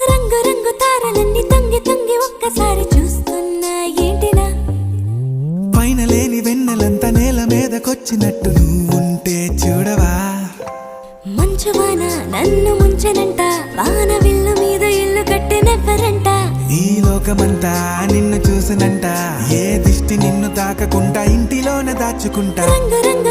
రంగు రంగు తారలన్నీ తొంగి తొంగి ఒక్కసారి చూస్తున్నా ఏంటిలా పైన లేని వెన్నెలంతా నేల మీదకొచ్చినట్టు నువ్వుంటే చూడవా మంచువాన నన్ను ముంచెనంట వాన విల్లు మీద ఇల్లు కట్టినెవ్వరంట ఈ లోకమంతా నిన్ను చూసినంట ఏ దిష్టి నిన్ను తాకకుండా ఇంటిలోనే దాచుకుంటా రంగు రంగు